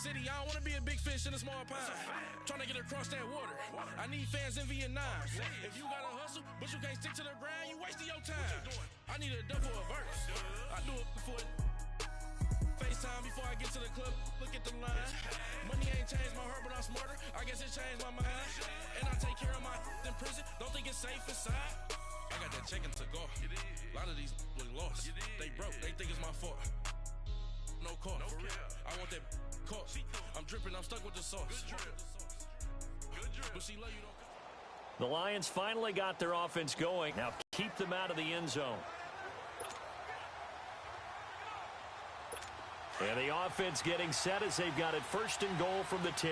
city, I don't want to be a big fish in a small pond. Trying to get across that water. I need fans in Vietnam. If you got to hustle, but you can't stick to the grind, you wasting your time. I need a dub for a verse. I do it for FaceTime before I get to the club. Look at the line. Money ain't changed my heart, but I'm smarter. I guess it changed my mind. And I take care of my in prison. Don't think it's safe inside. I got that check to go. A lot of these look lost. They broke. They think it's my fault. No call, for real. I want that caught. I'm dripping, I'm stuck with the sauce. Good drip. But she love you don't. The Lions finally got their offense going. Now keep them out of the end zone. And the offense getting set as they've got it first and goal from the 10.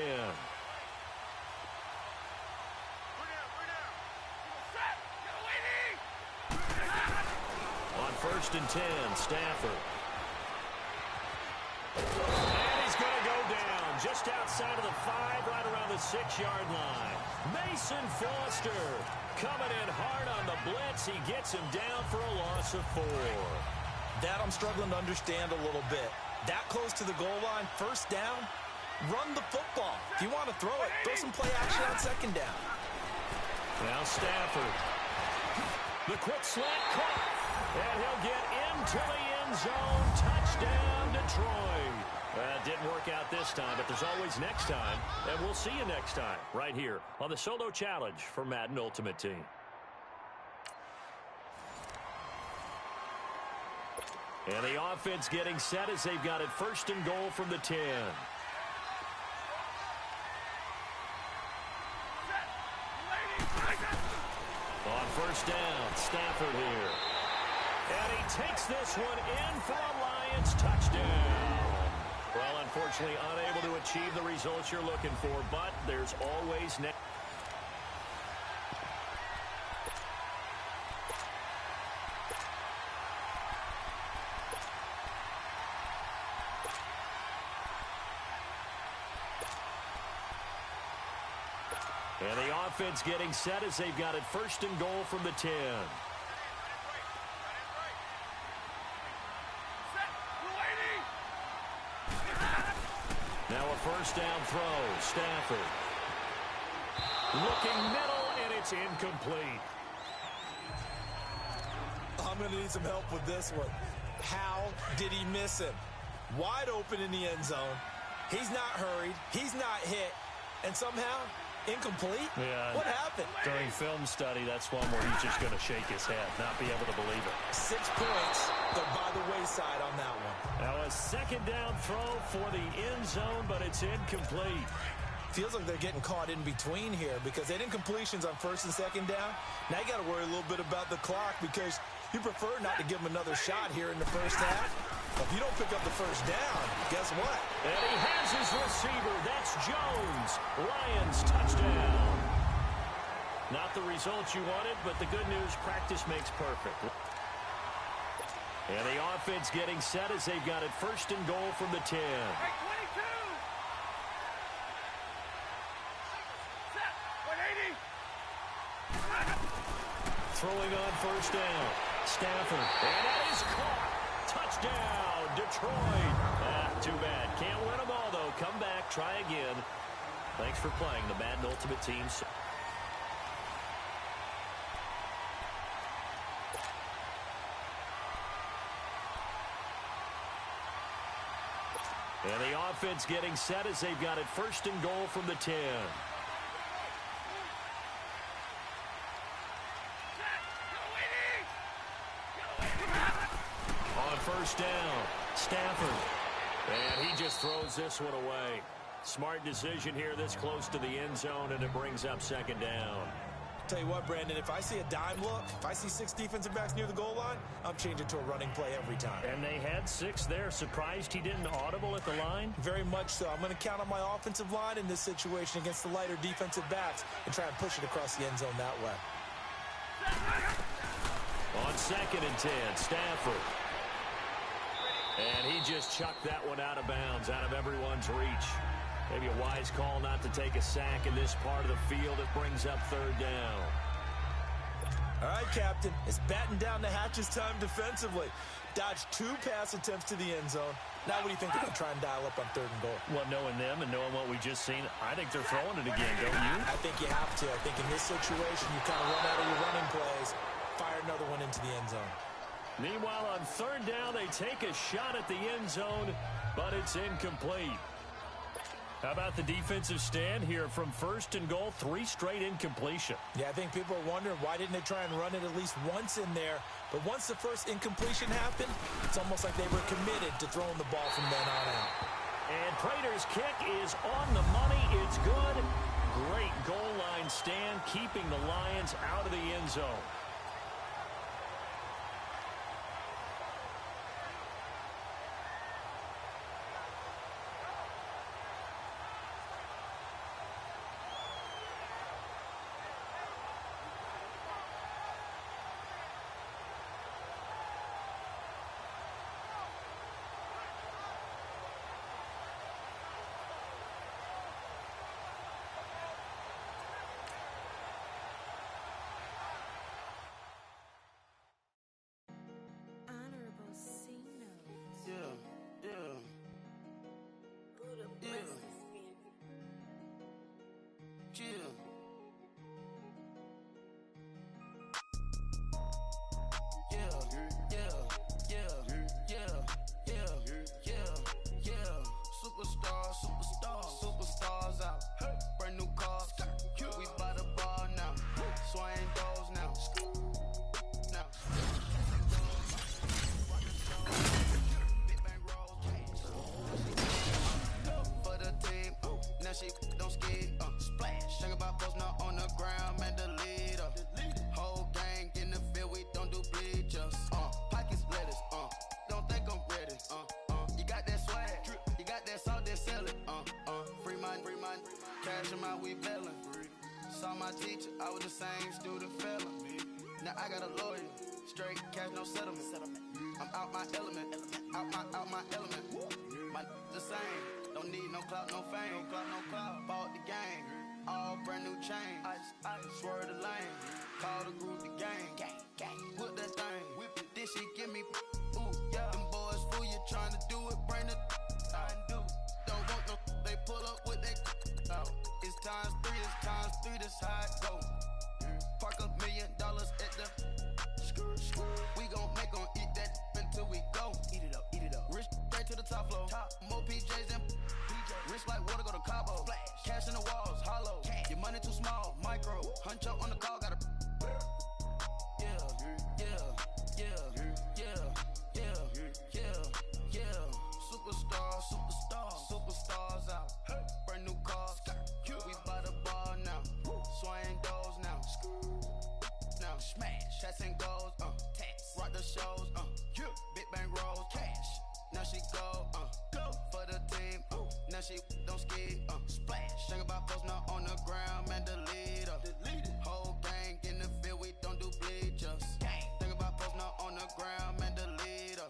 On first and 10, Stafford. And he's going to go down just outside of the 5, right around the 6-yard line. Mason Foster coming in hard on the blitz. He gets him down for a loss of 4. That I'm struggling to understand a little bit. That close to the goal line, first down, run the football. If you want to throw it, throw some play action on second down. Now Stafford. The quick slant caught. And he'll get into the end zone. Touchdown, Detroit. It didn't work out this time, but there's always next time. And we'll see you next time right here on the Solo Challenge for Madden Ultimate Team. And the offense getting set as they've got it first and goal from the 10. On first down, Stafford here. And he takes this one in for a Lions touchdown. Well, unfortunately, unable to achieve the results you're looking for, but there's always next. And the offense getting set as they've got it first and goal from the 10. Now a first down throw. Stafford. Looking middle, and it's incomplete. I'm going to need some help with this one. How did he miss him? Wide open in the end zone. He's not hurried. He's not hit. And somehow, incomplete? Yeah. What happened? During film study, that's one where he's just going to shake his head, not be able to believe it. 6 points. They're by the wayside on that one. Now a second down throw for the end zone, but it's incomplete. Feels like they're getting caught in between here because they did incompletions on first and second down. Now you got to worry a little bit about the clock because you prefer not to give them another shot here in the first half. But if you don't pick up the first down, guess what? And he has his receiver. That's Jones. Lions touchdown. Not the results you wanted, but the good news, practice makes perfect. And the offense getting set as they've got it first and goal from the 10. Throwing on first down. Stafford. And that is caught. Touchdown, Detroit. Too bad. Can't win them all, though. Come back. Try again. Thanks for playing the Madden Ultimate Team. And the offense getting set as they've got it first and goal from the 10. On first down, Stafford. And he just throws this one away. Smart decision here this close to the end zone, and it brings up second down. Tell you what, Brandon, if I see a dime look, if I see 6 defensive backs near the goal line, I'm changing to a running play every time. And they had 6 there. Surprised he didn't audible at the line? Very much so. I'm going to count on my offensive line in this situation against the lighter defensive backs and try and push it across the end zone that way. On second and 10, Stafford. And he just chucked that one out of bounds, out of everyone's reach. Maybe a wise call not to take a sack in this part of the field. It brings up third down. All right, Captain, it's batten down the hatches time defensively. Dodged 2 pass attempts to the end zone. Now what do you think they're going to try and dial up on 3rd and goal? Well, knowing them and knowing what we just seen, I think they're throwing it again, don't you? I think you have to. I think in this situation, you kind of run out of your running plays, fire another one into the end zone. Meanwhile, on 3rd down, they take a shot at the end zone, but it's incomplete. How about the defensive stand here from 1st and goal, 3 straight incompletion? Yeah, I think people are wondering why didn't they try and run it at least once in there. But once the first incompletion happened, it's almost like they were committed to throwing the ball from then on out. And Prater's kick is on the money. It's good. Great goal line stand, keeping the Lions out of the end zone. Superstars out. Brand new cars. We buy the ball now. Swing doors now. Now. Big bang rolls. For the team. Now she don't ski. Splash. Think about post now on the ground. Man, the leader. Whole gang in the field. We don't do bleachers. Pockets lettuce. Don't think I'm ready. You got that swag. You got that salt, then sell it. Free mind. Cash 'em out, we bailin'. Saw my teacher, I was the same student felon. Now I got a lawyer, straight cash, no settlement. I'm out my element, out my element. My the same, don't need no clout, no fame. Bought the game, all brand new chain. I swerve the lane, call the group the gang. Whip that thing, whip it, this shit give me. Ooh, yeah. Them boys fool you trying to do it, bring the. Don't want no, they pull up with that. It's times 3, this how it go. Park $1 million at the. We gon' make 'em eat that until we go. Eat it up. Rich straight to the top floor. More PJs than rich like water, go to Cabo. Splash. Cash in the walls, hollow. Cash. Your money too small, micro. Hunch up on the call, gotta. Superstars out. Brand new cars. We buy the ball now. Swing doors now. Now smash. Chats and goals. Tax. Rock the shows. Big bang rolls. Cash. Now she go. For the team. Now she don't ski. Splash. Think about post now on the ground. Man, the leader. Whole gang in the field. We don't do bleachers. Think about post now on the ground. Man, the leader.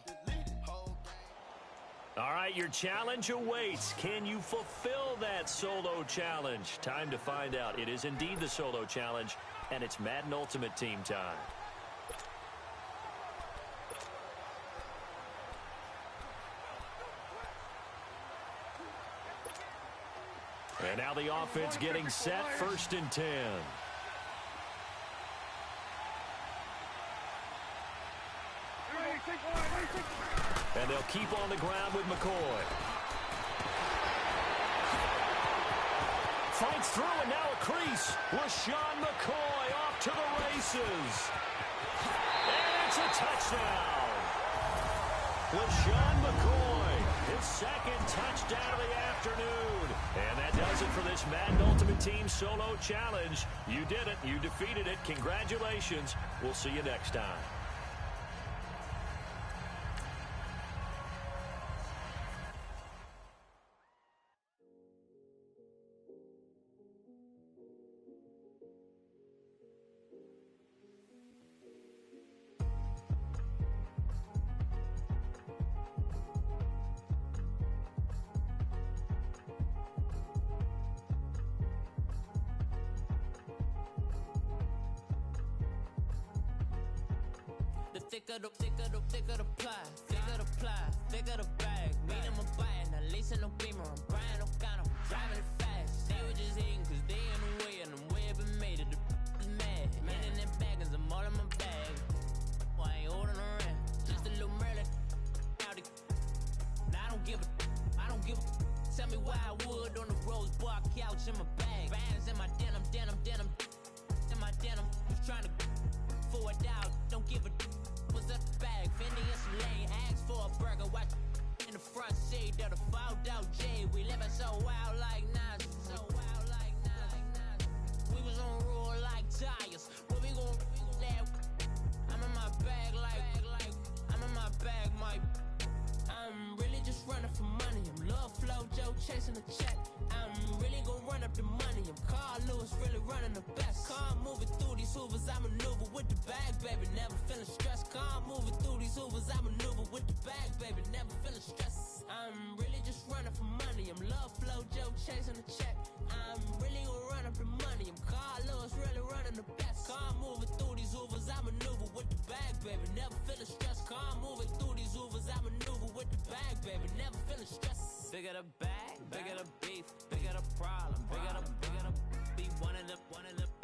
All right, your challenge awaits. Can you fulfill that solo challenge? Time to find out. It is indeed the solo challenge, and it's Madden Ultimate Team time. And now the offense getting set, 1st and 10. And they'll keep on the ground with McCoy. Fights through, and now a crease. LaShawn McCoy off to the races. And it's a touchdown. LaShawn McCoy, his 2nd touchdown of the afternoon. And that does it for this Madden Ultimate Team Solo Challenge. You did it. You defeated it. Congratulations. We'll see you next time. thicker the pie, thicker the ply, thicker the bag. Meet them a bite, now leasing no beamer. I'm Brian O'Connor, driving it fast. They were just hating cause they in the way, and the way I've been made it. The is mad. In that bag is I'm all in my bag. Well, I ain't holding around, just a little Merlin. Now I don't give a. Tell me why I would on the rose bar couch in my bag. Bands in my denim. In my denim, just trying to forward out. Don't give a. Was up the bag, Fendi and some lane. Ask for a burger, watch in the front seat of the fouled out J. We living so wild like Nas. We was on roll like tires. What we gon' that? I'm in my bag like I'm in my bag, my. I'm really just running for money. I'm Love Flow Joe chasing the check. I'm really gon' run up the money. I'm Carl Lewis really running the best. Car moving through these hoovers, I maneuver with the bag, baby. Never feeling stressed. Car moving through these hoovers, I maneuver with the bag, baby. Never feeling stressed. I'm really just running for money. I'm Love Flow Joe chasing the check. I'm really gon' run up the money. I'm Carl Lewis really running the best. Car moving through these hoovers, I maneuver with the bag, baby. Never feeling stressed. Car moving through these hoovers, I maneuver with the bag, baby. Never feeling stressed. Bigger the bag, bigger the beef, bigger the problem, bigger the be one of the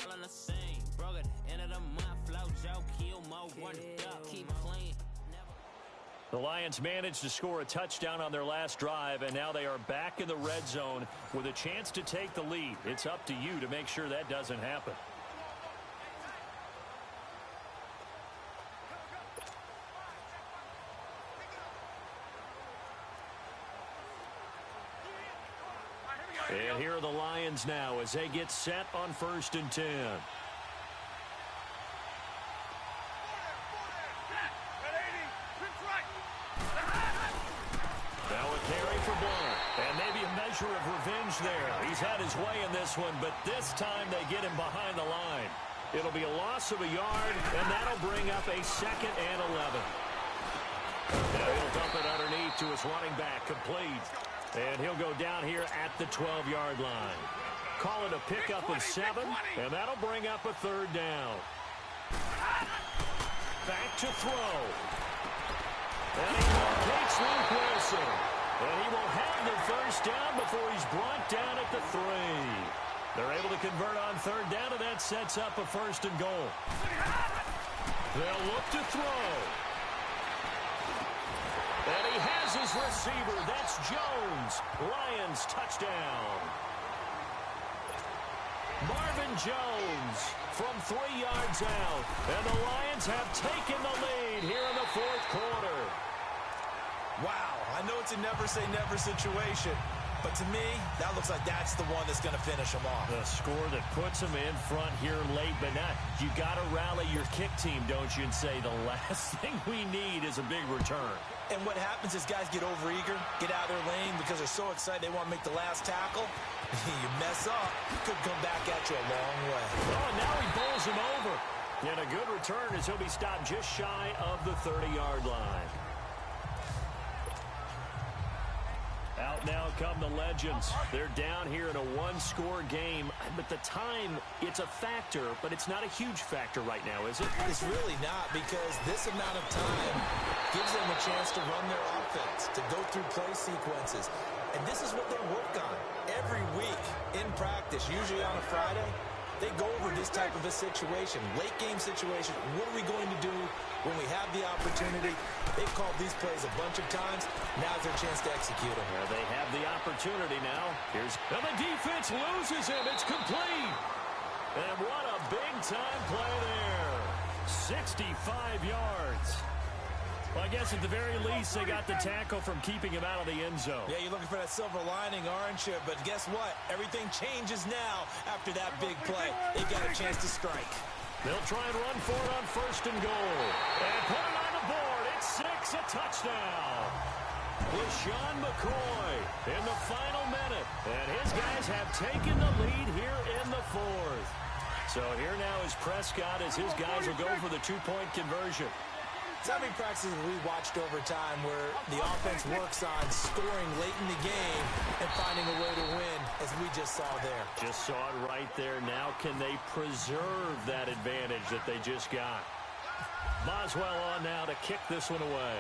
all in the same. Broke at the end of the month, Flow Joe, kill mo, run it up, keep clean. The Lions managed to score a touchdown on their last drive, and now they are back in the red zone with a chance to take the lead. It's up to you to make sure that doesn't happen. And here are the Lions now as they get set on 1st and 10. Now a carry for Blunt. And maybe a measure of revenge there. He's had his way in this one, but this time they get him behind the line. It'll be a loss of a yard, and that'll bring up a 2nd and 11. Now he'll dump it underneath to his running back, complete. And he'll go down here at the 12-yard line. Call it a pickup of 7, and that'll bring up a 3rd down. Back to throw. And he locates Luke Wilson. And he will have the 1st down before he's brought down at the 3. They're able to convert on 3rd down, and that sets up a 1st and goal. They'll look to throw. And he has his receiver. That's Jones. Lions touchdown. Marvin Jones from 3 yards out. And the Lions have taken the lead here in the 4th quarter. Wow, I know it's a never-say-never situation, but to me, that looks like that's the one that's going to finish them off. The score that puts them in front here late, but not. You got to rally your kick team, don't you, and say the last thing we need is a big return. And what happens is guys get overeager, get out of their lane because they're so excited they want to make the last tackle. You mess up, could come back at you a long way. Oh, and now he bowls him over. And a good return as he'll be stopped just shy of the 30-yard line. Out now come the Legends. They're down here in a 1-score game. But the time, it's a factor, but it's not a huge factor right now, is it? It's really not, because this amount of time gives them a chance to run their offense, to go through play sequences. And this is what they work on every week in practice, usually on a Friday. They go over this type of a situation, late game situation. What are we going to do when we have the opportunity? They've called these plays a bunch of times. Now's their chance to execute them. Well, they have the opportunity now. And the defense loses him. It's complete. And what a big-time play there. 65 yards. Well, I guess at the very least, they got the tackle from keeping him out of the end zone. Yeah, you're looking for that silver lining, aren't you? But guess what? Everything changes now after that big play. They got a chance to strike. They'll try and run for it on 1st and goal. And put it on the board. It's 6, a touchdown. LaShawn McCoy in the final minute. And his guys have taken the lead here in the 4th. So here now is Prescott as his guys will go for the 2-point conversion. How many practices we watched over time where the offense works on scoring late in the game and finding a way to win, as we just saw there? Just saw it right there. Now can they preserve that advantage that they just got? Boswell on now to kick this one away.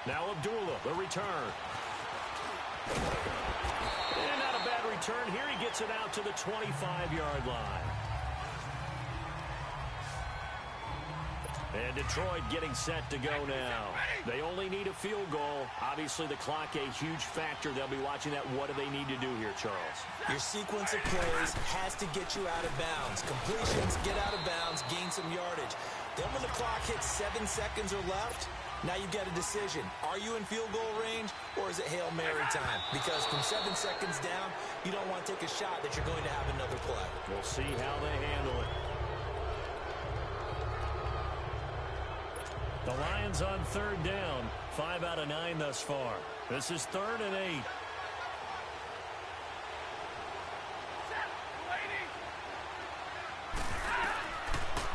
Now Abdullah, the return. And not a bad return here. He gets it out to the 25-yard line. And Detroit getting set to go now. They only need a field goal. Obviously, the clock a huge factor. They'll be watching that. What do they need to do here, Charles? Your sequence of plays has to get you out of bounds. Completions, get out of bounds, gain some yardage. Then when the clock hits 7 seconds or left, now you get a decision. Are you in field goal range, or is it Hail Mary time? Because from 7 seconds down, you don't want to take a shot that you're going to have another play. We'll see how they handle it. The Lions on third down, 5 out of 9 thus far. This is 3rd and 8.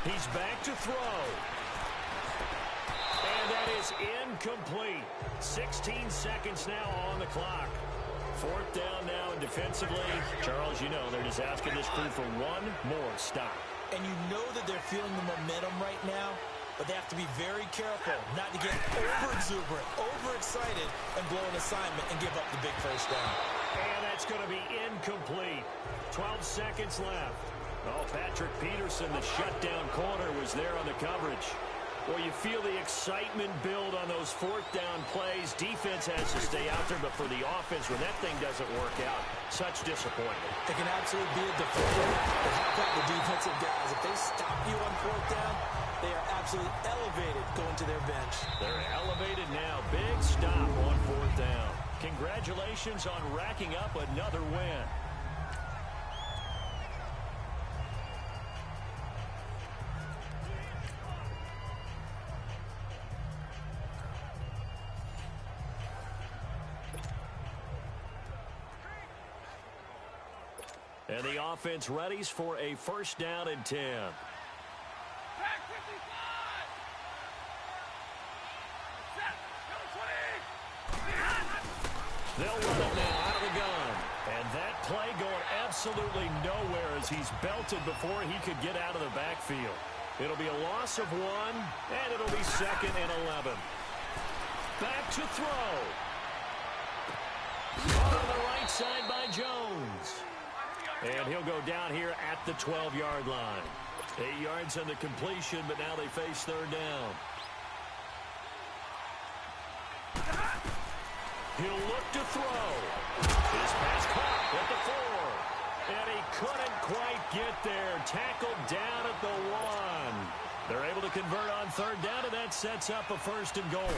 He's back to throw. And that is incomplete. 16 seconds now on the clock. 4th down now defensively. Charles, you know they're just asking this crew for one more stop. And you know that they're feeling the momentum right now, but they have to be very careful not to get over-exuberant, over-excited, and blow an assignment and give up the big first down. And that's going to be incomplete. 12 seconds left. Oh, Patrick Peterson, the shutdown corner, was there on the coverage. Well, you feel the excitement build on those 4th down plays. Defense has to stay out there, but for the offense, when that thing doesn't work out, such disappointment. It can absolutely be a defender, but how about the defensive guys? If they stop you on 4th down, they are absolutely elevated going to their bench. They're elevated now. Big stop on 4th down. Congratulations on racking up another win. And the offense readies for a 1st down and 10. They'll run it now out of the gun. And that play going absolutely nowhere as he's belted before he could get out of the backfield. It'll be a loss of 1, and it'll be 2nd and 11. Back to throw. On the right side by Jones. And he'll go down here at the 12-yard line. 8 yards on the completion, but now they face 3rd down. He'll look to throw. His pass caught at the 4. And he couldn't quite get there. Tackled down at the 1. They're able to convert on 3rd down, and that sets up a 1st and goal.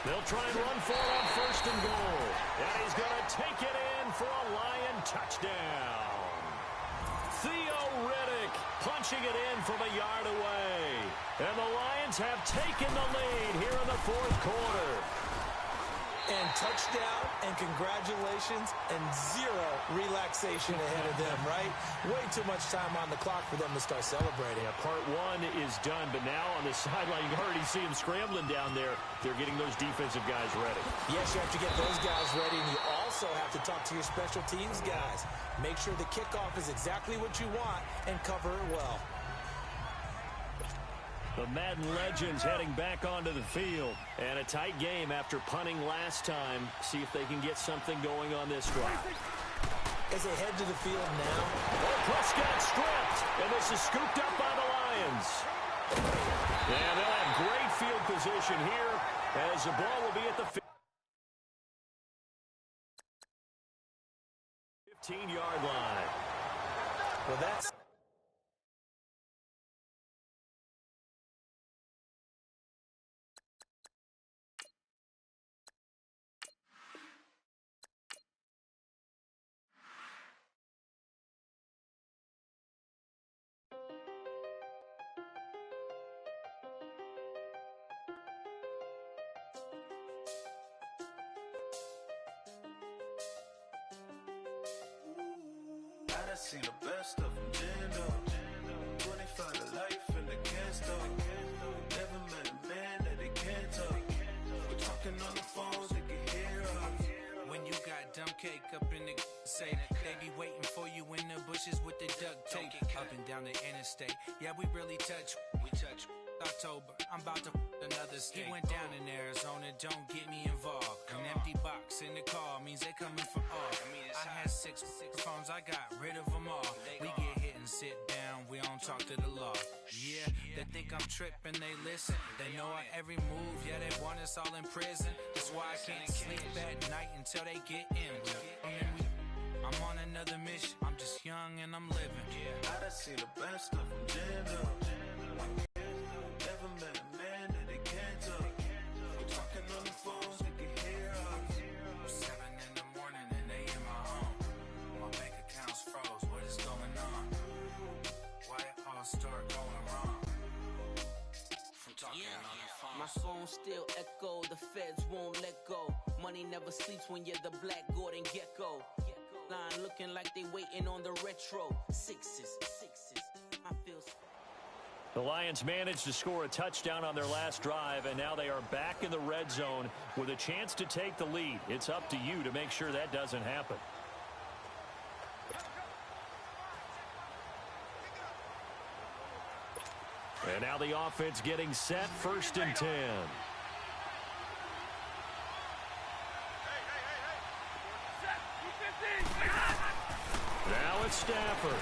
They'll try and run for it on 1st and goal. And he's going to take it in for a Lion touchdown. Theo Riddick punching it in from a yard away. And the Lions have taken the lead here in the 4th quarter. And touchdown, and congratulations, and 0 relaxation ahead of them, right? Way too much time on the clock for them to start celebrating. Yeah, part 1 is done, but now on the sideline, you already see them scrambling down there. They're getting those defensive guys ready. Yes, you have to get those guys ready, and you also have to talk to your special teams guys. Make sure the kickoff is exactly what you want and cover it well. The Madden legends heading back onto the field. And a tight game after punting last time. See if they can get something going on this drive. As they head to the field now. Oh, Prescott stripped. And this is scooped up by the Lions. And they'll have great field position here as the ball will be at the 15-yard line. Well, that's... I seen the best of them, Jando. 25 to life and they can't stop. Never met a man that they can't talk. We're talking on the phones, they can hear us. When you got dumb cake up in the say they be waiting for you in the bushes with the duct tape up and down the interstate. Yeah, we really touch. October, I'm about to another state. He went down in Arizona, don't get me involved. An empty box in the car means they coming from off. I had six phones, I got rid of them all. We get hit and sit down, we don't talk to the law. Yeah, they think I'm tripping, they listen. They know our every move, yeah, they want us all in prison. That's why I can't sleep at night until they get in. I'm on another mission, I'm just young and I'm living. I done seen the best of them jammed up. Never met a man that they can't talk. Talking on the phones, they can hear us. 7 in the morning and they in my home. My bank account's froze, what is going on? Why it all start going wrong? From talking on the phone. My phone still echo, the feds won't let go. Money never sleeps when you're the Black Gordon Gecko. Line looking like they waiting on the retro. Sixes. I feel. The Lions managed to score a touchdown on their last drive, and now they are back in the red zone with a chance to take the lead. It's up to you to make sure that doesn't happen. And now the offense getting set, 1st and 10. Now it's Stafford.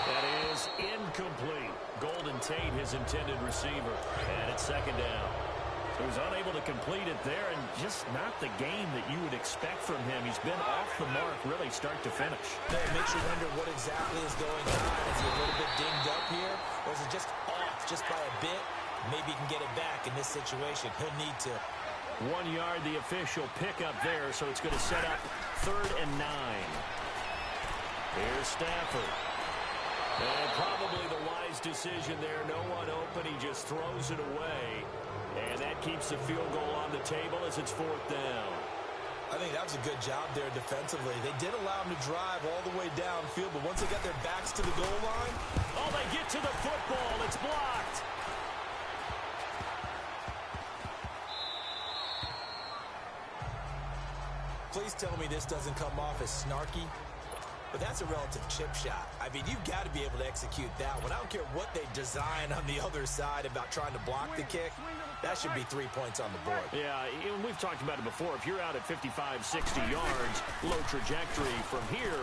That is incomplete. Golden Tate, his intended receiver. And it's 2nd down. So he's unable to complete it there, and just not the game that you would expect from him. He's been off the mark really start to finish. It makes you wonder what exactly is going on. Is he a little bit dinged up here, or is it just off just by a bit? Maybe he can get it back in this situation. He'll need to. 1 yard, the official pickup there, so it's going to set up 3rd and 9. Here's Stafford. And probably the wise decision there. No one open. He just throws it away. And that keeps the field goal on the table as it's 4th down. I think that was a good job there defensively. They did allow him to drive all the way downfield, but once they got their backs to the goal line. Oh, they get to the football. It's blocked. Please tell me this doesn't come off as snarky. But that's a relative chip shot. I mean, you've got to be able to execute that one. I don't care what they design on the other side about trying to block the kick. That should be 3 points on the board. Yeah, and we've talked about it before. If you're out at 55, 60 yards, low trajectory from here,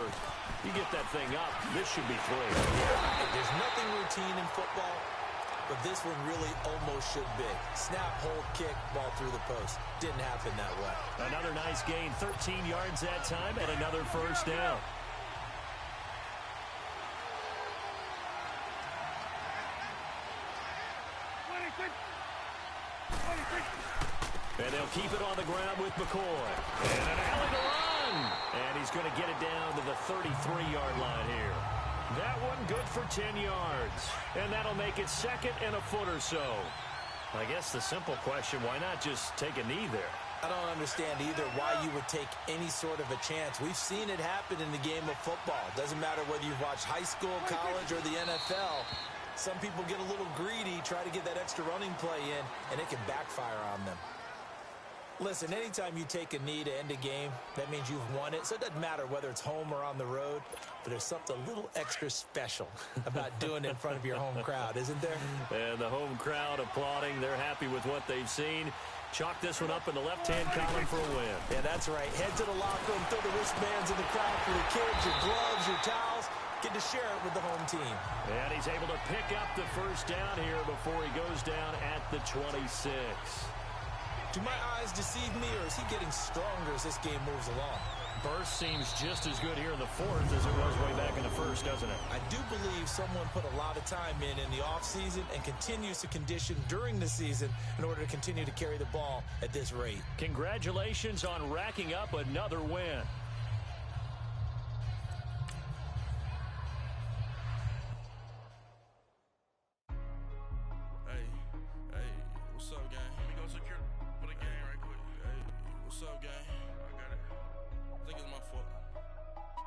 you get that thing up. This should be 3. Yeah, there's nothing routine in football, but this one really almost should be. Snap, hold, kick, ball through the post. Didn't happen that way. Another nice gain, 13 yards that time, and another 1st down. And they'll keep it on the ground with McCoy. And an alley to run. And he's going to get it down to the 33-yard line here. That one good for 10 yards. And that'll make it 2nd and a foot or so. I guess the simple question, why not just take a knee there? I don't understand either why you would take any sort of a chance. We've seen it happen in the game of football. Doesn't matter whether you've watched high school, college, or the NFL. Some people get a little greedy, try to get that extra running play in, and it can backfire on them. Listen, anytime you take a knee to end a game, that means you've won it. So it doesn't matter whether it's home or on the road, but there's something a little extra special about doing it in front of your home crowd, isn't there? And the home crowd applauding. They're happy with what they've seen. Chalk this one up in the left-hand column for a win. Yeah, that's right. Head to the locker room, throw the wristbands in the crowd for the kids, your gloves, your towels. Get to share it with the home team. And he's able to pick up the 1st down here before he goes down at the 26. Do my eyes deceive me, or is he getting stronger as this game moves along? Burst seems just as good here in the 4th as it was way back in the 1st, doesn't it? I do believe someone put a lot of time in the offseason and continues to condition during the season in order to continue to carry the ball at this rate. Congratulations on racking up another win. What's up, gang? Let me go secure for the game right quick. Hey, what's up, gang? I got it. I think it's my fault.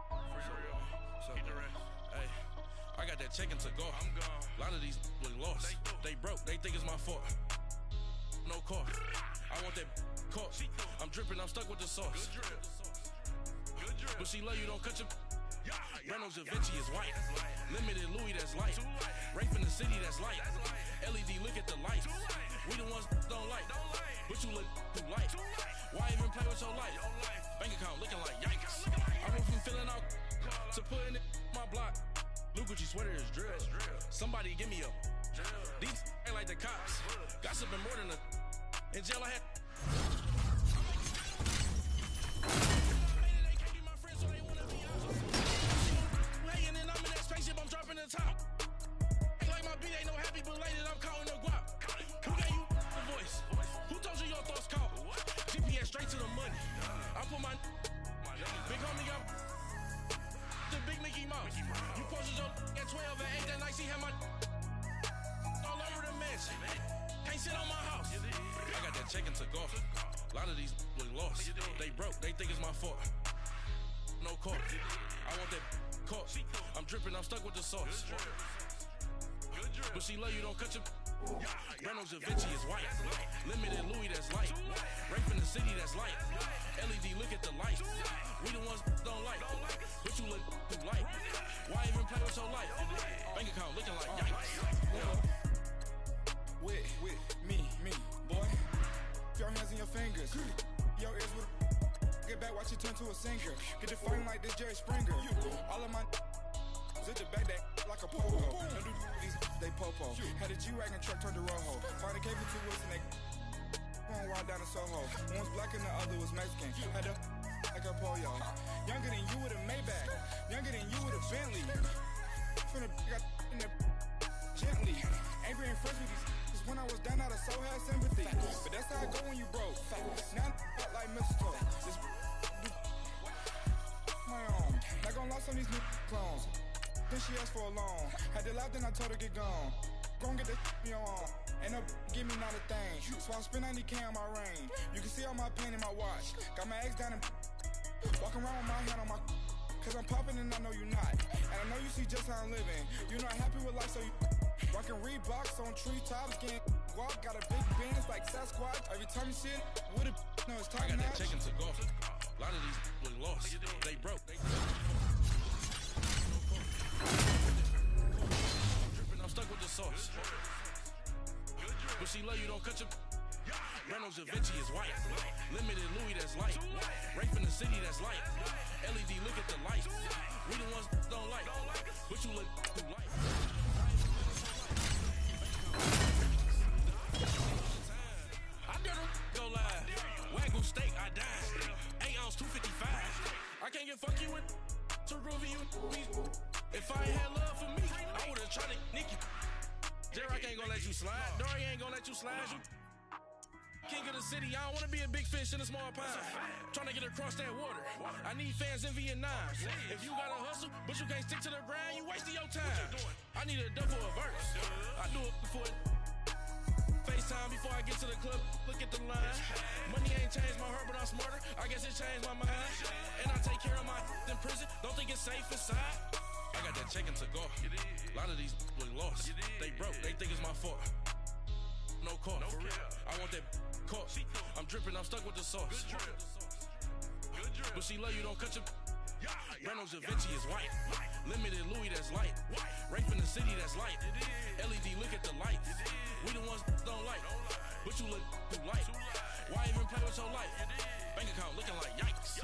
For real. What's up, the rest. Hey, I got that chicken to go. I'm gone. A lot of these look lost. They broke. They think it's my fault. No car. I want that caught. I'm dripping, I'm stuck with the sauce. But she love you, don't cut your. Reynolds Da Vinci is white. Limited Louis, that's light. Rape in the city, that's light. LED, look at the light. We the ones don't like. But you look too light. Why even play with your life? Bank account looking like yikes. I went from filling out to putting it in my block. Blue Gucci sweater is drill. Somebody give me a. These ain't like the cops. Gossiping more than a. In jail I had. I'm dropping the top. Ain't like my beat ain't no happy belated. I'm counting the guap. Who gave you the voice? Who told you your thoughts count? GPS straight to the money. I put my big homie up. The big Mickey Mouse. You posted your at 12 and 8 that night. She had my all over the mansion. Can't sit on my house. I got that check into golf. A lot of these look lost. They broke. They think it's my fault. No court. I want that caught. I'm dripping, I'm stuck with the sauce. But she love you, don't cut your. Reynolds Da Vinci is white. Limited Louis, that's light. Rape in the city, that's light. LED, look at the light. We the ones don't like. But you look too light. Why even play with your life? Bank account looking like yikes. With me, boy. Your hands in your fingers. Your ears with. Get back, watch it turn to a singer. Get the fighting like this Jerry Springer. All of my zip the back that like a pogo. Don't do these they popo. Had a G-Wagon truck turned to Rojo. Find a cable 2 wheels and they going wild down in Soho. One was black and the other was Mexican. Had a like a pollo. Younger than you with a Maybach. Younger than you with a Bentley. From the got in the gently. Angry and fresh with these. When I was down out of so had sympathy. But that's how I go when you broke. Now I'm like mistletoe. This my own. Not gonna lost on these new clones. Then she asked for a loan. Had to laugh, then I told her get gone. Gon' get that in your arm. Ain't no give me not a thing. So I spend 90K on my ring. You can see all my pain in my watch. Got my ex down and walking around with my hand on my. Cause I'm popping and I know you not. And I know you see just how I'm living. You're not happy with life, so you. Rockin' Reeboks on treetops, getting guap, got a big Benz like Sasquatch. Every time you see it, with a no, it's time. I got that check into golf. A lot of these look lost. They broke. I'm dripping, I'm stuck with the sauce. But she love you, don't cut your. Reynolds Da Vinci is white. Limited Louis, that's light. Rape in the city, that's light. LED, look at the light. We the ones don't like. But you look too light. I dare them go live. Wagyu steak, I died. 8 ounce, 255. I can't get fuck you with to groovy you. If I ain't had love for me, I would've tried to nick you. J-Rock ain't gonna let you slide. Dory ain't gonna let you slide. You king of the city, I don't wanna be a big fish in a small pond. Trying to get across that water. I need fans in Vietnam. If you gotta hustle, but you can't stick to the grind, you wasting your time. I need a double a verse. I do it before FaceTime before I get to the club. Look at the line. Money ain't changed my heart, but I'm smarter. I guess it changed my mind. And I take care of my in prison. Don't think it's safe inside. I got that check into golf. A lot of these look lost. They broke. They think it's my fault. No court, for real. I want that caught. I'm dripping, I'm stuck with the sauce. But she love you, don't cut your. Reynolds Da Vinci is white. Limited Louis, that's light. Rape in the city, that's light. LED, look at the light. We the ones don't like. But you look too light. Why even play with your life? Bank account looking like yikes.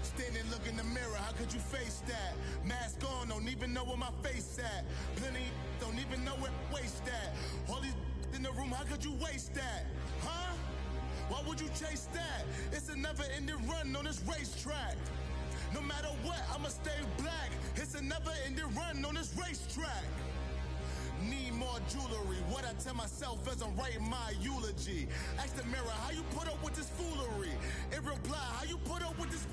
Standing, look in the mirror, how could you face that? Mask on, don't even know where my face at. Plenty, don't even know where waist at. All these in the room, how could you waste that? Huh? Why would you chase that? It's a never-ending run on this racetrack. No matter what, I'ma stay black. It's a never-ending run on this racetrack. Need more jewelry. What I tell myself as I'm writing my eulogy. Ask the mirror, how you put up with this foolery? In reply, how you put up with this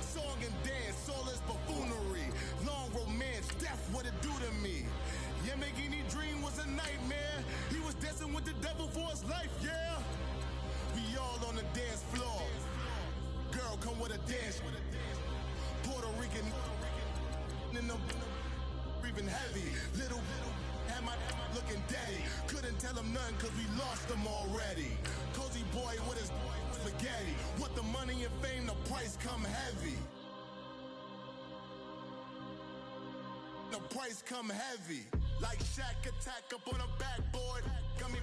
song and dance, soulless buffoonery. Long romance, death, what it do to me? Yamagini dream was a nightmare. He was dancing with the devil for his life, yeah. We all on the dance floor. Girl, come with a dance. Puerto Rican in the breathing heavy. Little had my looking daddy. Couldn't tell him nothing cause we lost him already. Cozy boy with his spaghetti. Want the money and fame, the price come heavy. The price come heavy. Like Shaq attack up on a backboard. Gummy,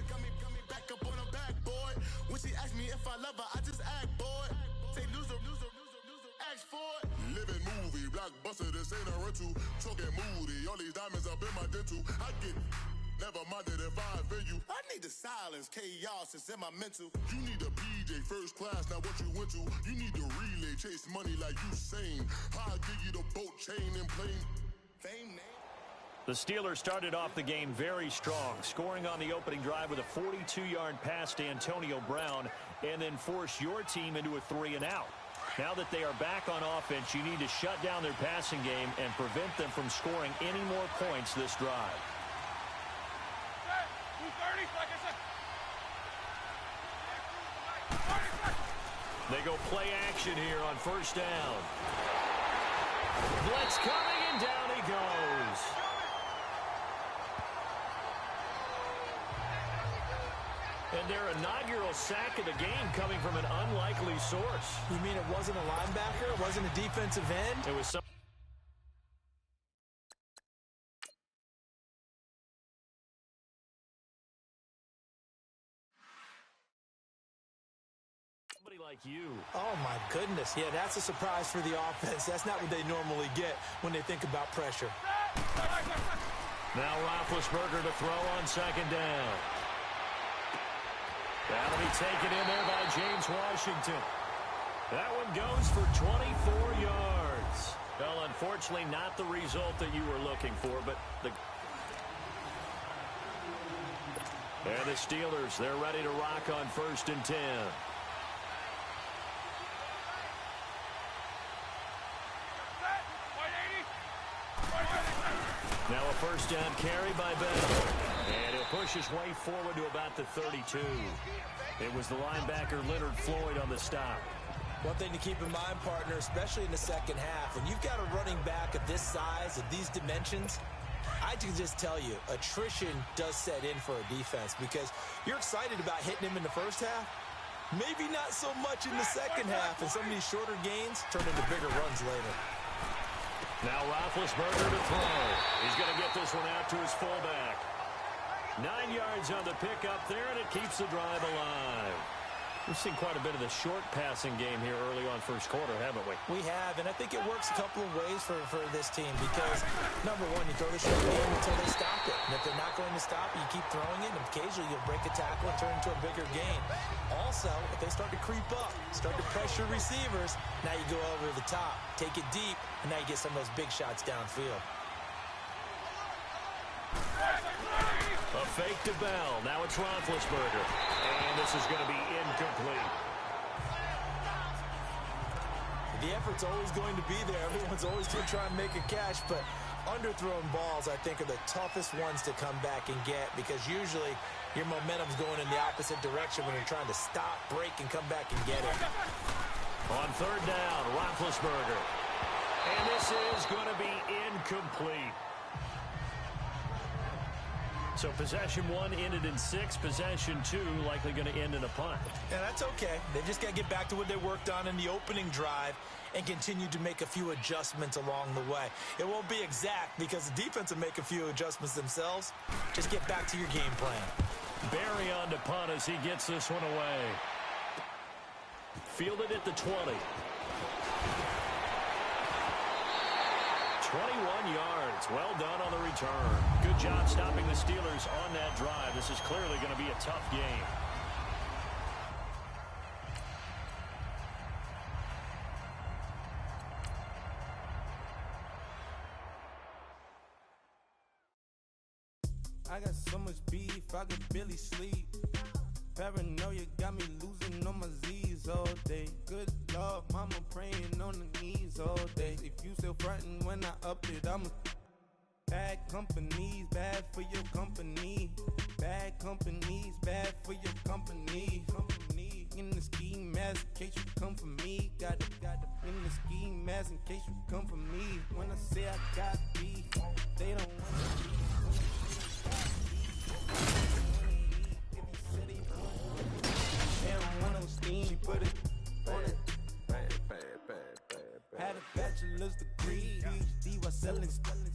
back up on a backboard. When she asked me if I love her, I just act bored. Say loser, ask for it. Living movie, blockbuster, this ain't a rental. Talking moody, all these diamonds up in my dental. I get never minded if I offend you. I need the silence, chaos, it's in my mental. You need a PJ, first class, not what you went to. You need the relay, chase money like you sane. I'll give you the boat, chain, and plane. Fame name. The Steelers started off the game very strong, scoring on the opening drive with a 42-yard pass to Antonio Brown, and then force your team into a 3-and-out. Now that they are back on offense, you need to shut down their passing game and prevent them from scoring any more points this drive. They go play action here on first down. Blitz coming, and down he goes. And their inaugural sack of the game coming from an unlikely source. You mean it wasn't a linebacker? It wasn't a defensive end? It was somebody like you. Oh, my goodness. Yeah, that's a surprise for the offense. That's not what they normally get when they think about pressure. Now Roethlisberger to throw on second down. That'll be taken in there by James Washington. That one goes for 24 yards. Well, unfortunately, not the result that you were looking for, but And the Steelers, they're ready to rock on 1st and 10. Now a first down carry by Bell. And he'll push his way forward to about the 32. It was the linebacker Leonard Floyd on the stop. One thing to keep in mind, partner, especially in the second half, when you've got a running back of this size, of these dimensions, I can just tell you, attrition does set in for a defense because you're excited about hitting him in the first half. Maybe not so much in the second half, and some of these shorter gains turn into bigger runs later. Now Roethlisberger to throw. He's going to get this one out to his fullback. 9 yards on the pickup there, and it keeps the drive alive. We've seen quite a bit of the short passing game here early on first quarter, haven't we? We have, and I think it works a couple of ways for this team because, number one, you throw the short game until they stop it. And if they're not going to stop it, you keep throwing it, and occasionally you'll break a tackle and turn into a bigger gain. Also, if they start to creep up, start to pressure receivers, now you go over the top, take it deep, and now you get some of those big shots downfield. A fake to Bell. Now it's Roethlisberger. And this is going to be incomplete. The effort's always going to be there. Everyone's always going to try and make a catch, but underthrown balls, I think, are the toughest ones to come back and get because usually your momentum's going in the opposite direction when you're trying to stop, break, and come back and get it. On third down, Roethlisberger. And this is going to be incomplete. So possession 1 ended in 6. Possession 2 likely going to end in a punt. Yeah, that's okay. They just got to get back to what they worked on in the opening drive and continue to make a few adjustments along the way. It won't be exact because the defense will make a few adjustments themselves. Just get back to your game plan. Barry on to punt as he gets this one away. Fielded at the 20. 21 yards. Well done on the return. Good job stopping the Steelers on that drive. This is clearly going to be a tough game. I got so much beef, I could barely sleep. Paranoia got me losing on my Z's all day. Good Lord, mama praying on the knees all day. If you still frontin' when I up it, I'm a bad companies, bad for your company. Bad companies, bad for your company. In the ski mask in case you come for me. Got it in the ski mask in case you come for me. When I say I got beef, they don't wanna beef. They don't want no steam. She put it on it. Had a bachelor's degree, PhD while selling.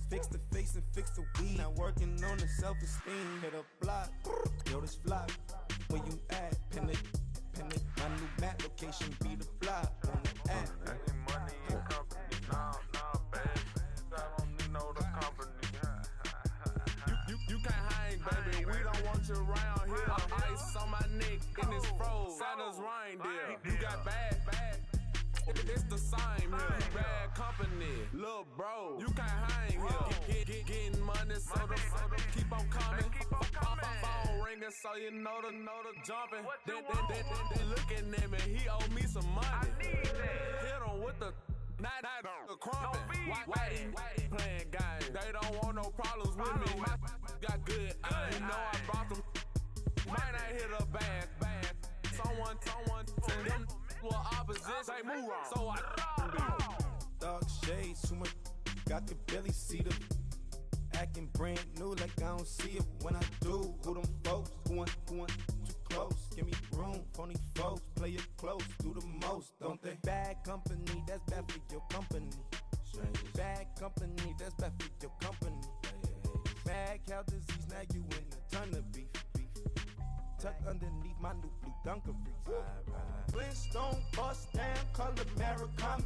Fix the face and fix the weed. Now working on the self-esteem. Hit a block, yo this flop. Where you at? Pin it. My new map location be the flop on the app. Any money in company, nah, baby. I don't need no the company. You can't hang, baby. We don't want you around here. Ice on my neck in this froze. Santa's reindeer. You got bad. It's the same here. Bad company, little bro. You can't hang here. Getting money, so the keep on coming. Phone ringing, so you know the jumping. Then looking at me, he owe me some money. Hit him with the not the crumping. Why they playing games? They don't want no problems with me. My got good. You know I brought them. Might not hit a bag. Someone, and them were opposition. They move wrong. So I Dark shades, too much. I could barely see them. Acting brand new like I don't see it when I do. Who them folks? Going too close. Give me room, phony folks. Play it close, do the most, don't they? Bad company, that's bad for your company. Bad company, that's bad for your company. Bad cow disease, now you in a ton of beef. Tucked underneath my new blue Dunkaroos. Flintstone, bust down, color Murakami.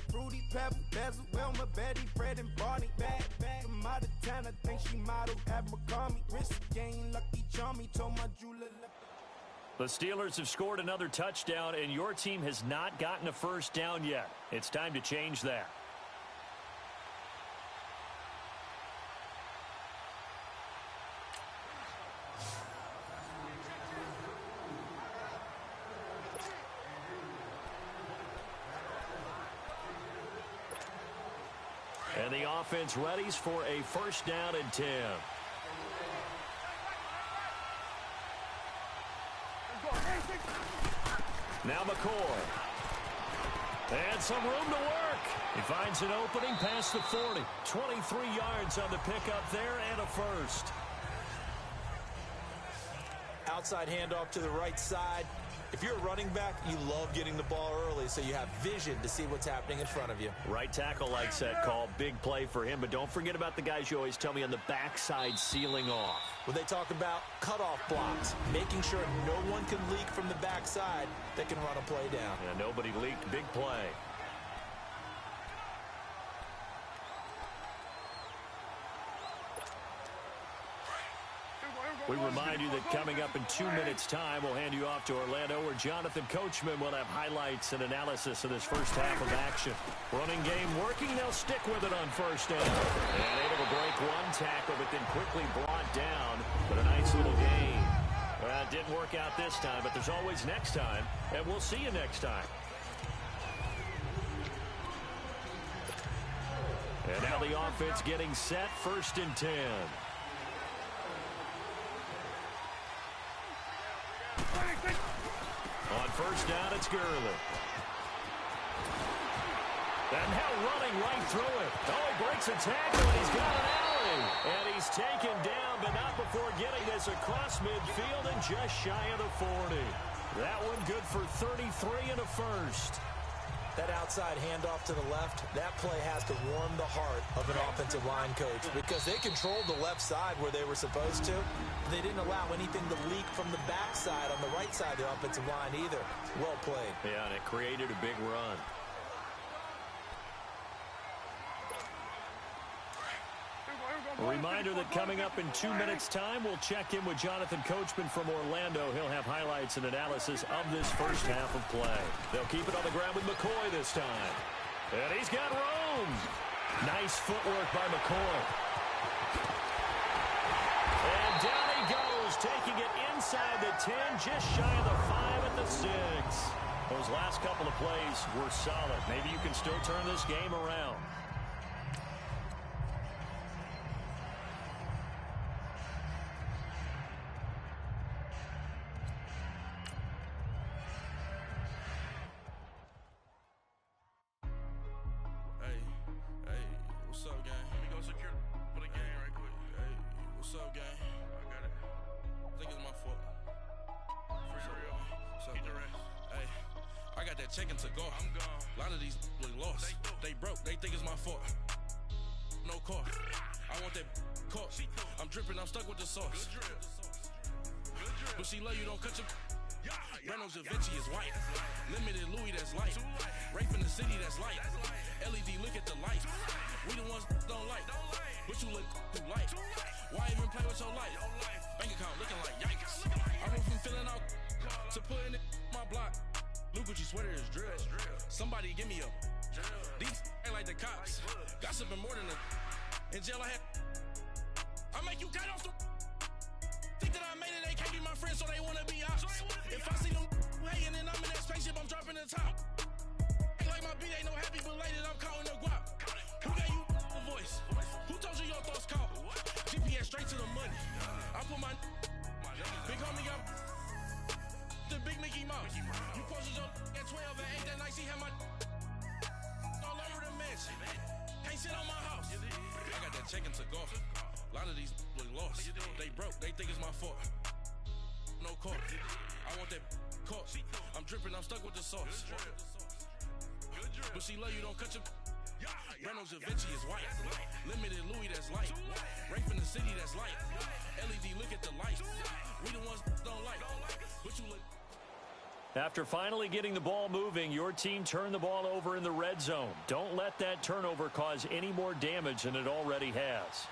Fruity Pebble, Bezel, Wilma, Betty, Fred, and Barney. Bad, from out of town, I think she modeled Abercrombie. Wrist game, Lucky Charmy, told my jeweler. The Steelers have scored another touchdown, and your team has not gotten a first down yet. It's time to change that. And the offense readies for a first down and 10. Now McCoy. And some room to work. He finds an opening past the 40. 23 yards on the pickup there and a first. Outside handoff to the right side. If you're a running back, you love getting the ball early so you have vision to see what's happening in front of you. Right tackle likes that call. Big play for him. But don't forget about the guys you always tell me on the backside sealing off. When they talk about cutoff blocks, making sure no one can leak from the backside that can run a play down. Yeah, nobody leaked. Big play. We remind you that coming up in 2 minutes' time, we'll hand you off to Orlando, where Jonathan Coachman will have highlights and analysis of this first half of action. Running game working. They'll stick with it on first down. And able to break one tackle, but then quickly brought down. But a nice little gain. Well, it didn't work out this time, but there's always next time. And we'll see you next time. And now the offense getting set. First and 10. On first down, it's Gurley. And now running right through it. Oh, he breaks a tackle, and he's got an alley. And he's taken down, but not before getting this across midfield and just shy of the 40. That one good for 33 and a first. That outside handoff to the left, that play has to warm the heart of an offensive line coach because they controlled the left side where they were supposed to. They didn't allow anything to leak from the backside on the right side of the offensive line either. Well played. Yeah, and it created a big run. A reminder that coming up in 2 minutes' time, we'll check in with Jonathan Coachman from Orlando. He'll have highlights and analysis of this first half of play. They'll keep it on the ground with McCoy this time. And he's got room. Nice footwork by McCoy. And inside the 10, just shy of the 5 at the 6. Those last couple of plays were solid. Maybe you can still turn this game around. What's up, gang? Let me go secure for the game right quick. Hey, what's up, gang? I got it. I think it's my fault. For real. Keep the rest. Hey, I got that check-in to go. I'm gone. A lot of these look lost. They broke. They think it's my fault. No car. I want that caught. I'm dripping. I'm stuck with the sauce. Good drip. But she love you. Don't cut your... Reynolds Da Vinci is white. Limited Louis, that's light. Rape in the city, that's light. LED, look at the light. We the ones don't like. But you look too light. Why even play with your life? Bank account looking like yikes. I went from filling out to putting it in my block. Blue Gucci sweater is drill. Somebody give me a... These ain't like the cops. Gossiping more than a... In jail I had... I make you cut off the... Think that I made it, they can't be my friends, so they wanna be ops. If I see them hating and I'm in that spaceship, I'm dropping the top. Ain't like my beat ain't no happy belated, I'm counting the guap. Who gave you the voice? Who told you your thoughts count? GPS straight to the money. I put my big homie up the big Mickey Mouse. You posted your at 12 and 8 that night, she had my all over the mansion. Can't sit on my house. I got that check-in to go. A lot of these look lost. They broke. They think it's my fault. No car. I want that caught. I'm dripping. I'm stuck with the sauce. But she love you. Don't cut your... Reynolds Da Vinci is white. Limited Louis, that's light. Rape in the city, that's light. LED, look at the light. We the ones don't like. But you look... After finally getting the ball moving, your team turned the ball over in the red zone. Don't let that turnover cause any more damage than it already has.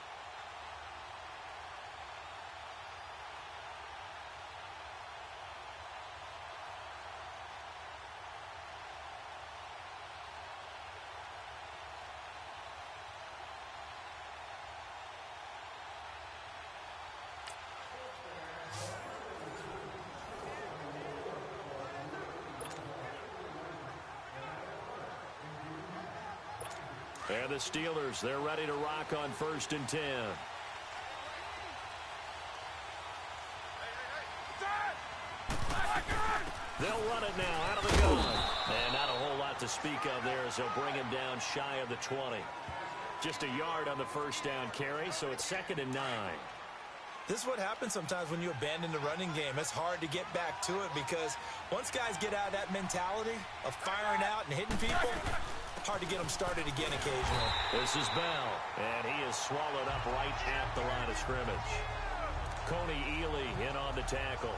And the Steelers, they're ready to rock on 1st and 10. They'll run it now out of the gun. And not a whole lot to speak of there as they'll bring him down shy of the 20. Just a yard on the first down carry, so it's 2nd and 9. This is what happens sometimes when you abandon the running game. It's hard to get back to it because once guys get out of that mentality of firing out and hitting people, hard to get them started again occasionally. This is Bell, and he is swallowed up right at the line of scrimmage. Coney Ely in on the tackle.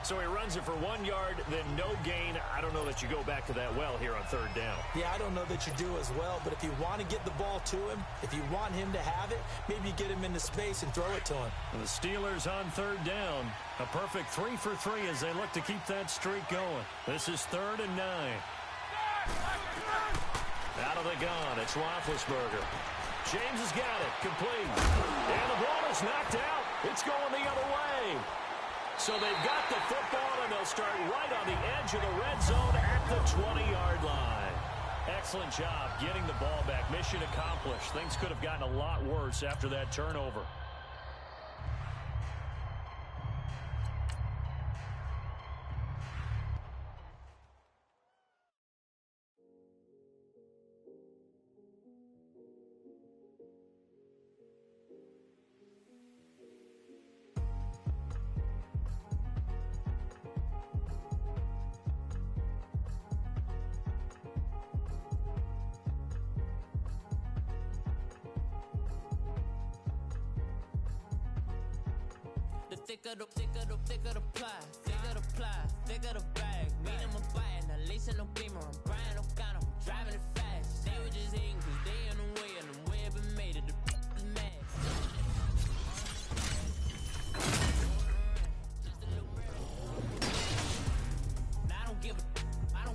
So he runs it for 1 yard, then no gain. I don't know that you go back to that well here on 3rd down. Yeah, I don't know that you do as well, but if you want to get the ball to him, if you want him to have it, maybe you get him into space and throw it to him. And the Steelers on 3rd down. A perfect 3 for 3 as they look to keep that streak going. This is 3rd and 9. Out of the gun, it's Roethlisberger. James has got it, complete. And the ball is knocked out. It's going the other way. So they've got the football, and they'll start right on the edge of the red zone at the 20-yard line. Excellent job getting the ball back. Mission accomplished. Things could have gotten a lot worse after that turnover. Thicker the ply, thicker the bag. Me and my buying, now lacing no beamer. I'm Brian O'Connor, I'm driving it fast. They were just hating cause they in the way, and the way I've been made it, the is mad. Now I don't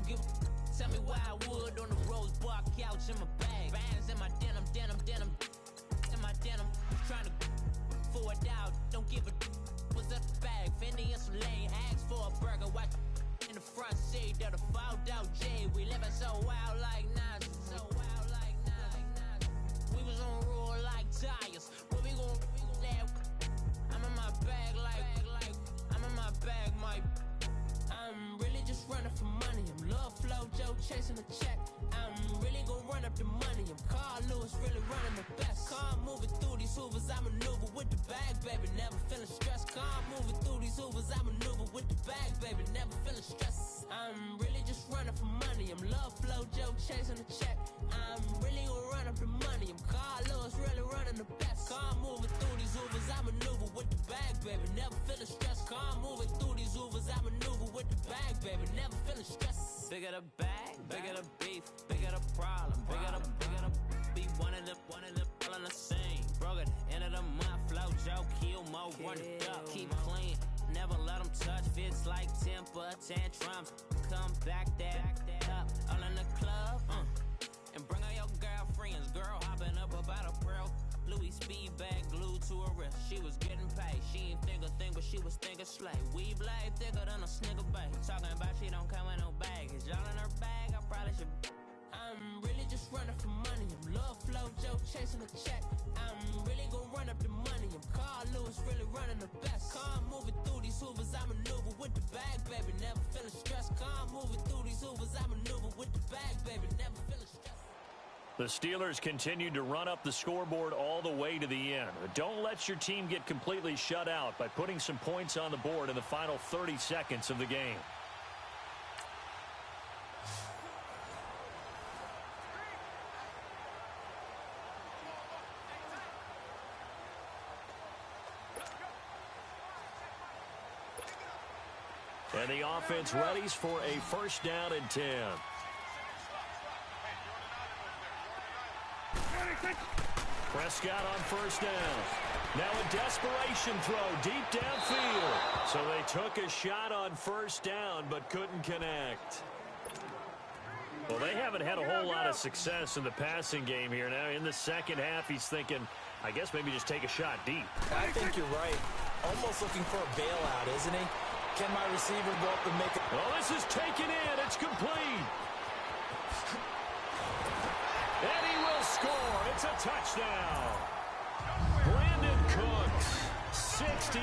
give a, tell me why I would on the rose bar couch in my bag. Bands in my denim, in my denim. Trying to forward out, don't give a, was that bag. Fendi and some lane. Ask for a burger, watch in the front seat of the fogged out J. We living so wild like Nas. So wild like Nas. We was on roll like tires. What we gon' that? I'm in my bag like I'm in my bag, Mike. I'm really just running for money. I'm love flow, Joe chasing the check. I'm really gon' run up the money. I'm Carl Lewis, really running the best. Car moving through these hoovers, I maneuver with the bag, baby. Never feeling stressed. Car moving through these hoovers, I maneuver with the bag, baby. Never feeling stressed. I'm really just running for money. I'm love flow, Joe chasing the check. I'm really gon' run up the money. I'm Carl Lewis, really running the best. Car moving through these hoovers, I maneuver with the bag, baby. Never feeling stressed. Car moving through these hoovers, I maneuver with the bag, baby. Never feeling stressed. Bigger the bag, bigger the beef, bigger the problem, bigger the be one of them all in the same. Broke at the end of the month, flow Joe, kill mo, run it up, keep clean, never let them touch. Fits like temper tantrums, come back that up, all in the club, and bring all your girlfriends. Girl hopping up about a pearl, Louis speed bag glued to her wrist. She was getting paid, she ain't think a thing, but she was thinking slay. We blade thicker than a snigger bag. Talking about she don't come with no baggage. Y'all in her bag, I probably should. I'm really just running for money. I'm love flow, Joe chasing the check. I'm really gon' run up the money. I'm Carl Lewis, really running the best. Car moving through these hoovers, I maneuver with the bag, baby. Never feeling stressed. Car moving through these hoovers, I maneuver with the bag, baby. Never feeling stressed. The Steelers continued to run up the scoreboard all the way to the end. Don't let your team get completely shut out by putting some points on the board in the final 30 seconds of the game. And the offense readies for a first down and 10. Prescott on first down. Now a desperation throw deep downfield. So they took a shot on first down but couldn't connect. Well, they haven't had a whole lot of success in the passing game here. Now in the second half, he's thinking, I guess maybe just take a shot deep. I think you're right. Almost looking for a bailout, isn't he? Can my receiver go up and make it? Well, this is taken in. It's complete. And he will score. It's a touchdown. Brandon Cooks, 68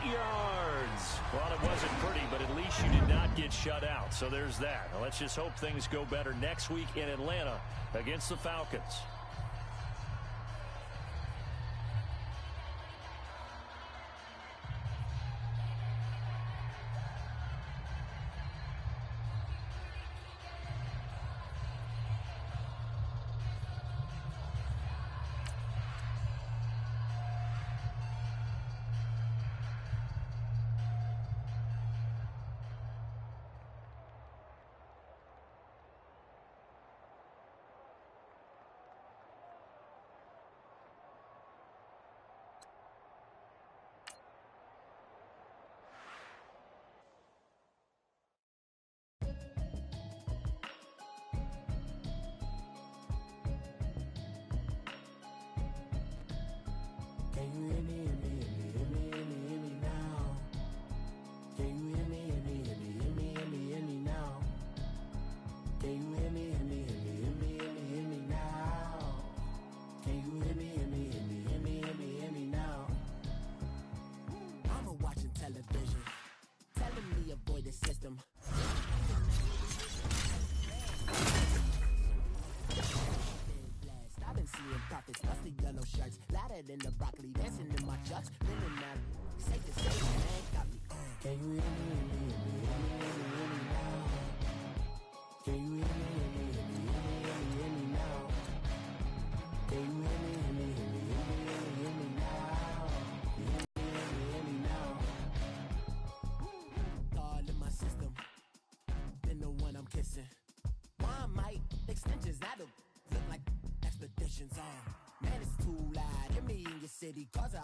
yards. Well, it wasn't pretty, but at least you did not get shut out. So there's that. Now, let's just hope things go better next week in Atlanta against the Falcons. Can you hear me, hear me, hear me, hear me, hear me, hear me now? Can you hear me, hear me, hear me, hear me, hear me, hear me now? Can you hear me, hear me, hear me, hear me, hear me, hear me now? Can you hear me, hear me, hear me, hear me, hear me, hear me now? I'm watching television, telling me avoid the system. I've been seeing prophets, musty yellow shirts, louder than the broccoli, dancing in my chucks, feeling that safe to say, man, got me. Can you hear me, hear me, hear me, hear me, hear me now? Can you hear me, hear me, hear me, hear me, hear me now? Can you hear me, hear me, hear me, hear me, hear me now? Hear me, hear me now? All in my system, then the one I'm kissing. One mic extensions that'll look like expeditions on. Man, it's too loud. Hear me in your city, cause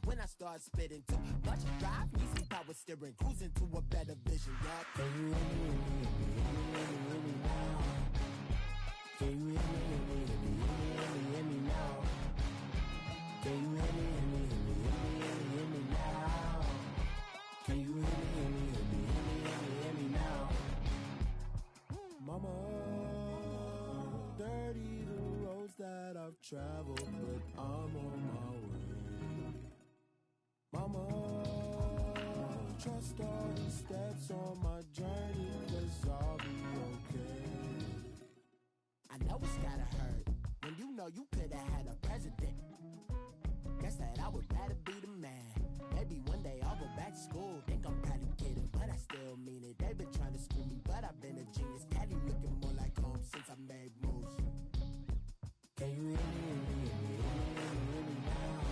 when I start spitting too much drive, need some power steering, cruising to a better vision, yeah. Can you hear me, hear me, hear me, hear me, hear me now? Can you hear me, hear me, hear me, hear me, hear me now? Can you hear me, hear me, hear me, hear me, hear me, hear me now? travel, but I'm on my way. Mama, trust all the steps on my journey, 'cause I'll be okay. I know it's gotta hurt when you know you could've had a president. Guess that I would rather be the man. Maybe one day I'll go back to school. Think I'm probably kidding, but I still mean it. They've been trying to screw me, but I've been a genius. Caddy looking more like home since I made moves. Can you hear me, hear me, hear me, hear me, hear me now?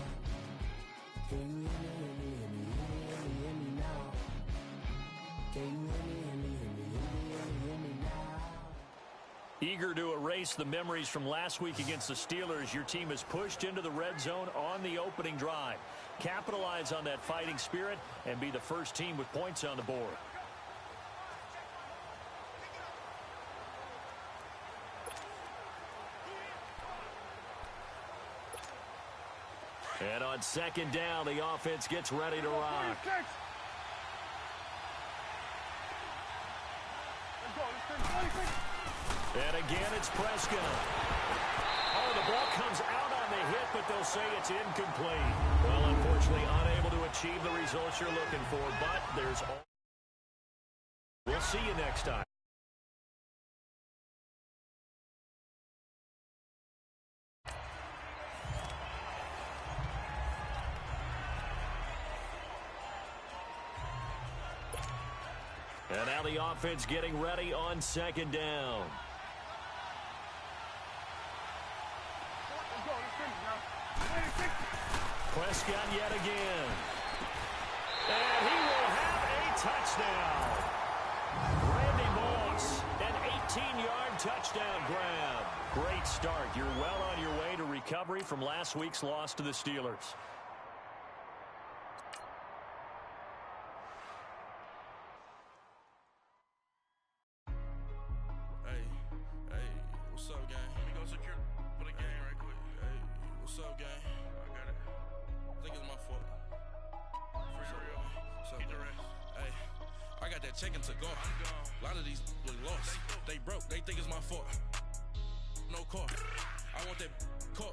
Can you hear me, hear me, hear me, hear me, hear me now? Can you hear me, hear me, hear me, hear me, hear me, hear me now? Eager to erase the memories from last week against the Steelers, your team is pushed into the red zone on the opening drive. Capitalize on that fighting spirit and be the first team with points on the board. And on second down, the offense gets ready to rock. And again, it's Prescott. Oh, the ball comes out on the hit, but they'll say it's incomplete. Well, unfortunately, unable to achieve the results you're looking for, but there's... We'll see you next time. And now the offense getting ready on second down. Prescott yet again. And he will have a touchdown. Randy Moss, an 18-yard touchdown grab. Great start. You're well on your way to recovery from last week's loss to the Steelers. What's up, gang? Let me go secure for the game right quick. Hey, what's up, gang? I got it. I think it's my fault. What's up, gang? Hey, I got that check into golf. A lot of these was lost. They broke. They think it's my fault. No car. I want that car.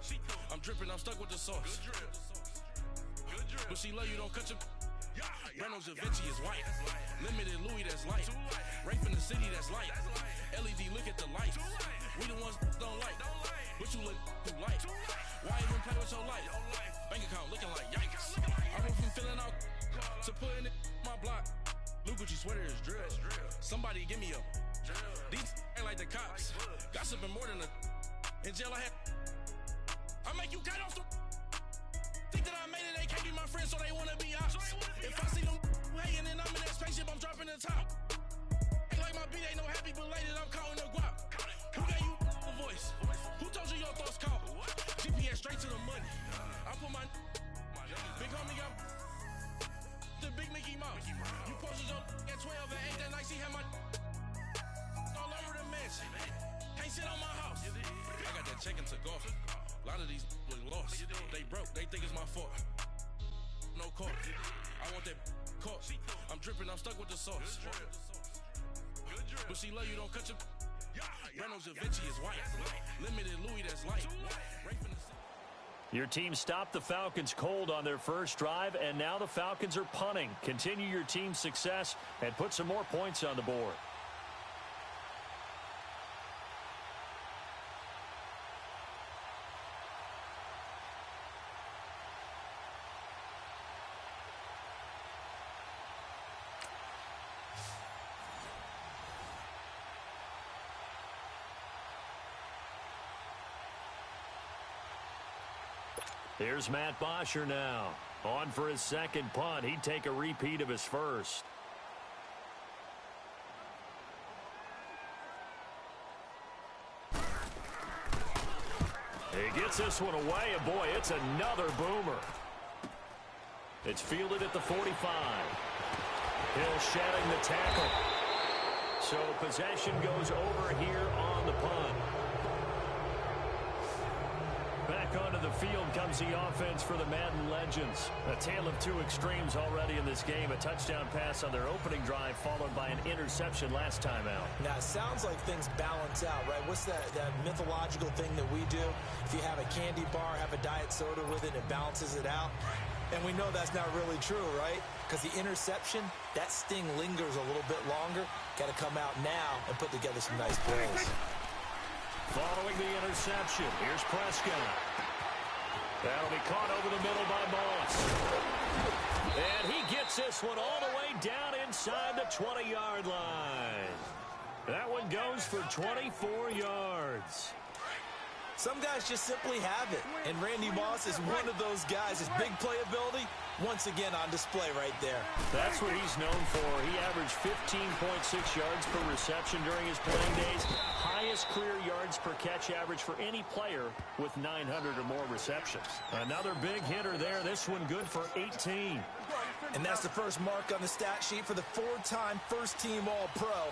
I'm dripping. I'm stuck with the sauce. Good drip. But she love you. Don't cut your... Reynolds Da Vinci is white. Limited Louis, that's light. Rape in the city, that's light. LED, look at the lights. We the ones don't like. But you look too light. Why even play with your life? Bank account looking like yikes. I went from filling out to putting it in my block. Blue Gucci sweater is drill. Somebody give me a... These ain't like the cops. Gossiping more than a... In jail I had... I make you cut off the... Think that I made it, they can't be my friends, so they wanna be ops. If I see them hating and I'm in that spaceship, I'm dropping the top. Ain't like my beat ain't no happy belated, I'm counting the guap. Who gave you the voice? Who told you your thoughts count? GPS straight to the money. I put my big homie got the big Mickey Mouse. You posted your at 12 and ain't that nice, he had my all over the mansion. Can't sit on my house. I got that check into golf. A lot of these was lost. They broke. They think it's my fault. No car. I want that car. I'm dripping. I'm stuck with the sauce. But she love you. Don't cut your... Reynolds Da Vinci is white. Limited Louis, that's light. Your team stopped the Falcons cold on their first drive, and now the Falcons are punting. Continue your team's success and put some more points on the board. Here's Matt Bosher now. On for his second punt. He'd take a repeat of his first. He gets this one away, and boy, it's another boomer. It's fielded at the 45. Hill shedding the tackle. So possession goes over here on the punt. Back onto the the field comes the offense for the Madden Legends. A tale of two extremes already in this game. A touchdown pass on their opening drive, followed by an interception last time out. Now, it sounds like things balance out, right? What's that mythological thing that we do? If you have a candy bar, have a diet soda with it, it balances it out. And we know that's not really true, right? Because the interception, that sting lingers a little bit longer. Got to come out now and put together some nice plays. Following the interception, here's Prescott. That'll be caught over the middle by Moss. And he gets this one all the way down inside the 20-yard line. That one goes for 24 yards. Some guys just simply have it, and Randy Moss is one of those guys. His big playability, once again on display right there. That's what he's known for. He averaged 15.6 yards per reception during his playing days. Highest career yards per catch average for any player with 900 or more receptions. Another big hitter there. This one good for 18. And that's the first mark on the stat sheet for the four-time first-team All-Pro.